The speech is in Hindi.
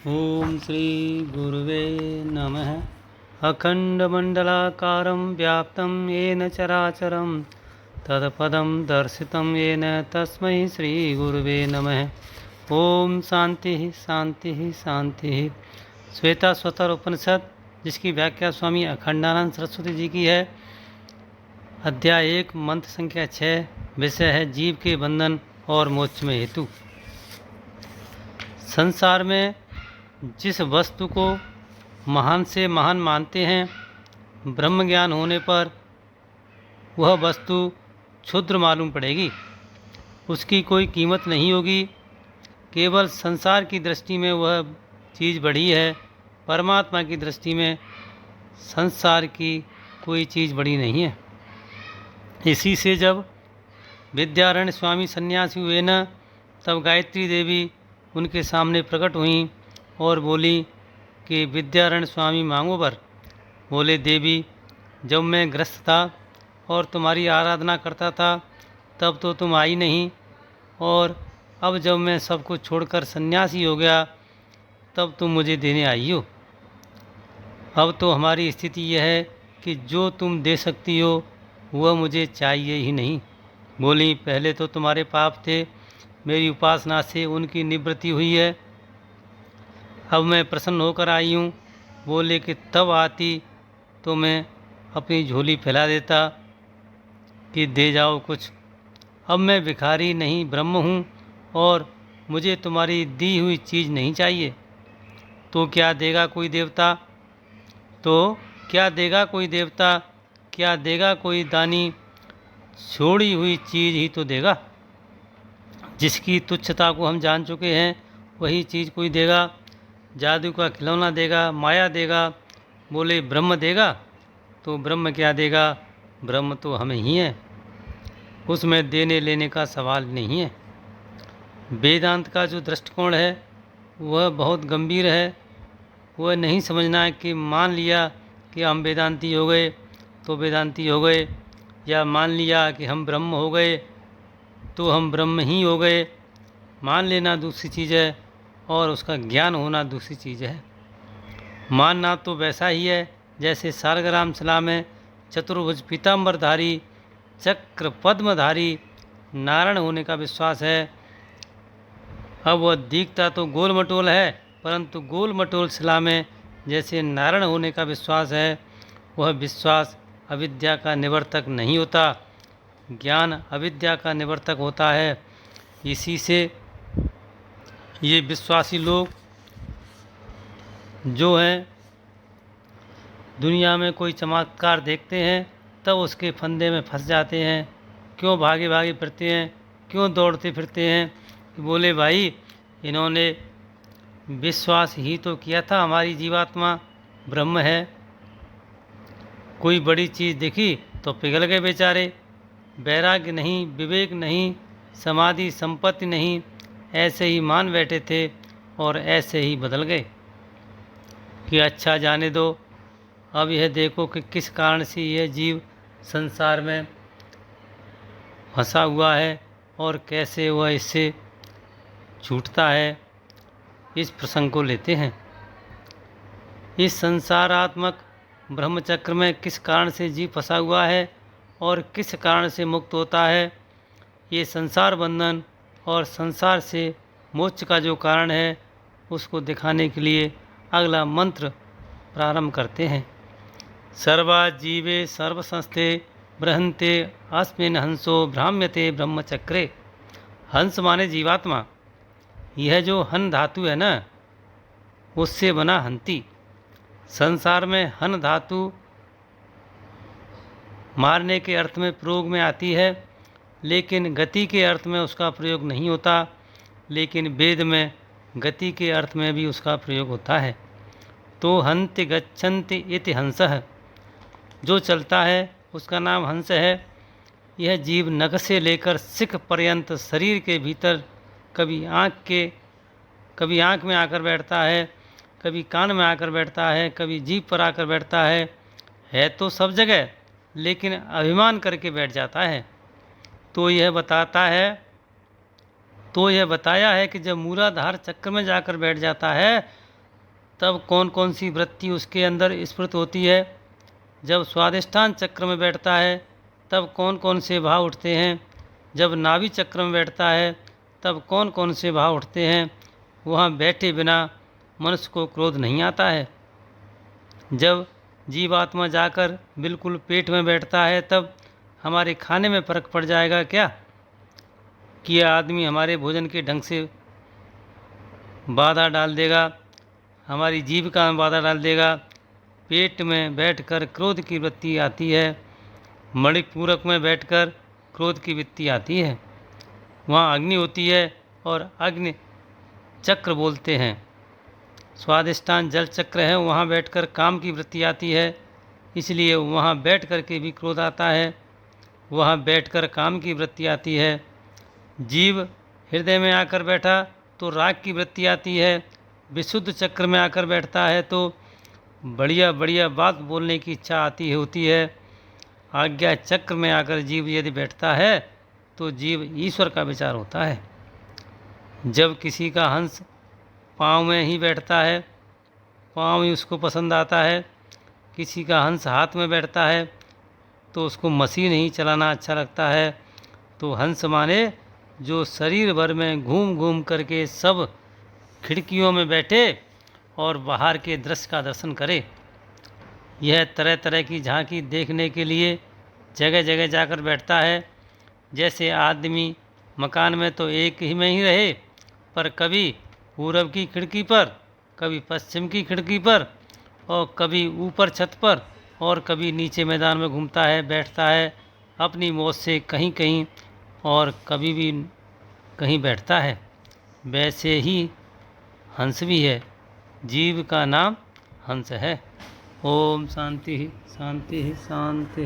ओम श्री गुरुवे नमः। अखंडमंडलाकारं व्याप्तं येन चराचरं तत्पदं दर्शितं येन तस्मै श्री गुरुवे नमः। ओम शांति शांति शांति। श्वेता स्वतर उपनिषद, जिसकी व्याख्या स्वामी अखंडानंद सरस्वती जी की है। अध्याय 1 मंत्र संख्या 6। विषय है जीव के बंधन और मोक्ष में हेतु। संसार में जिस वस्तु को महान से महान मानते हैं, ब्रह्म ज्ञान होने पर वह वस्तु क्षुद्र मालूम पड़ेगी, उसकी कोई कीमत नहीं होगी। केवल संसार की दृष्टि में वह चीज़ बड़ी है, परमात्मा की दृष्टि में संसार की कोई चीज़ बड़ी नहीं है। इसी से जब विद्यारण्य स्वामी सन्यासी हुए न, तब गायत्री देवी उनके सामने प्रकट हुई और बोली कि विद्यारण्य स्वामी मांगो वर। बोले, देवी, जब मैं ग्रस्त था और तुम्हारी आराधना करता था तब तो तुम आई नहीं, और अब जब मैं सब कुछ छोड़कर सन्यासी हो गया तब तुम मुझे देने आई हो। अब तो हमारी स्थिति यह है कि जो तुम दे सकती हो वह मुझे चाहिए ही नहीं। बोली, पहले तो तुम्हारे पाप थे, मेरी उपासना से उनकी निवृत्ति हुई है, अब मैं प्रसन्न होकर आई हूँ। बोले कि तब आती तो मैं अपनी झोली फैला देता कि दे जाओ कुछ। अब मैं भिखारी नहीं ब्रह्म हूँ और मुझे तुम्हारी दी हुई चीज़ नहीं चाहिए। तो क्या देगा कोई देवता? क्या देगा कोई दानी? छोड़ी हुई चीज़ ही तो देगा। जिसकी तुच्छता को हम जान चुके हैं वही चीज़ कोई देगा। जादू का खिलौना देगा, माया देगा। बोले, ब्रह्म देगा? तो ब्रह्म क्या देगा? ब्रह्म तो हम ही हैं, उसमें देने लेने का सवाल नहीं है। वेदांत का जो दृष्टिकोण है वह बहुत गंभीर है। वह नहीं समझना है कि मान लिया कि हम वेदांती हो गए तो वेदांती हो गए, या मान लिया कि हम ब्रह्म हो गए तो हम ब्रह्म ही हो गए। मान लेना दूसरी चीज़ है और उसका ज्ञान होना दूसरी चीज़ है। मानना तो वैसा ही है जैसे सारग्राम शिला में चतुर्भुज पीताम्बरधारी चक्र पद्मधारी नारायण होने का विश्वास है। अब वह दिखता तो गोल मटोल है, परंतु गोल मटोल शिला में जैसे नारायण होने का विश्वास है, वह विश्वास अविद्या का निवर्तक नहीं होता, ज्ञान अविद्या का निवर्तक होता है। इसी से ये विश्वासी लोग जो हैं, दुनिया में कोई चमत्कार देखते हैं तब उसके फंदे में फंस जाते हैं। क्यों भागे भागे फिरते हैं, क्यों दौड़ते फिरते हैं? बोले, भाई, इन्होंने विश्वास ही तो किया था हमारी जीवात्मा ब्रह्म है। कोई बड़ी चीज़ दिखी तो पिघल गए बेचारे। वैराग्य नहीं, विवेक नहीं, समाधि संपत्ति नहीं, ऐसे ही मान बैठे थे और ऐसे ही बदल गए कि अच्छा जाने दो। अब यह देखो कि किस कारण से यह जीव संसार में फंसा हुआ है और कैसे वह इससे छूटता है। इस प्रसंग को लेते हैं। इस संसारात्मक ब्रह्मचक्र में किस कारण से जीव फंसा हुआ है और किस कारण से मुक्त होता है, ये संसार बंधन और संसार से मोक्ष का जो कारण है उसको दिखाने के लिए अगला मंत्र प्रारंभ करते हैं। सर्वा जीवे सर्वसंस्थे बृहंते अस्मिन् हंसो भ्राम्यते ब्रह्मचक्रे। हंस माने जीवात्मा। यह जो हन धातु है ना, उससे बना हंती। संसार में हन धातु मारने के अर्थ में प्रयोग में आती है, लेकिन गति के अर्थ में उसका प्रयोग नहीं होता। लेकिन वेद में गति के अर्थ में भी उसका प्रयोग होता है। तो हंति गच्छन्ति इति हंसः, जो चलता है उसका नाम हंस है। यह जीव नख से लेकर शिख पर्यंत शरीर के भीतर कभी आँख में आकर बैठता है, कभी कान में आकर बैठता है, कभी जीभ पर आकर बैठता है तो सब जगह, लेकिन अभिमान करके बैठ जाता है। तो यह बताया है कि जब मूलाधार चक्र में जाकर बैठ जाता है तब कौन कौन सी वृत्ति उसके अंदर स्फुरित होती है। जब स्वादिष्ठान चक्र में बैठता है तब कौन कौन से भाव उठते हैं। जब नाभि चक्र में बैठता है तब कौन कौन से भाव उठते हैं। वहाँ बैठे बिना मनुष्य को क्रोध नहीं आता है। जब जीवात्मा जाकर बिल्कुल पेट में बैठता है तब हमारे खाने में फ़र्क पड़ जाएगा क्या कि यह आदमी हमारे भोजन के ढंग से बाधा डाल देगा, हमारी जीविका में बाधा डाल देगा। पेट में बैठकर क्रोध की वृत्ति आती है, मणिपूरक में बैठकर क्रोध की वृत्ति आती है। वहाँ अग्नि होती है और अग्नि चक्र बोलते हैं। स्वादिष्ठान जल चक्र है, वहाँ बैठकर काम की वृत्ति आती है, इसलिए वहाँ बैठ कर के भी क्रोध आता है, वहाँ बैठकर काम की वृत्ति आती है। जीव हृदय में आकर बैठा तो राग की वृत्ति आती है, विशुद्ध चक्र में आकर बैठता है तो बढ़िया बढ़िया बात बोलने की इच्छा आती होती है। आज्ञा चक्र में आकर जीव यदि बैठता है तो जीव ईश्वर का विचार होता है। जब किसी का हंस पाँव में ही बैठता है, पाँव ही उसको पसंद आता है, किसी का हंस हाथ में बैठता है तो उसको मशीन ही चलाना अच्छा लगता है। तो हंस माने जो शरीर भर में घूम घूम करके सब खिड़कियों में बैठे और बाहर के दृश्य का दर्शन करे। यह तरह तरह की झांकी देखने के लिए जगह जगह जाकर बैठता है। जैसे आदमी मकान में तो एक ही में ही रहे, पर कभी पूरब की खिड़की पर, कभी पश्चिम की खिड़की पर, और कभी ऊपर छत पर, और कभी नीचे मैदान में घूमता है, बैठता है अपनी मौज से कहीं कहीं, और कभी भी कहीं बैठता है। वैसे ही हंस भी है, जीव का नाम हंस है। ओम शांति शांति शांति।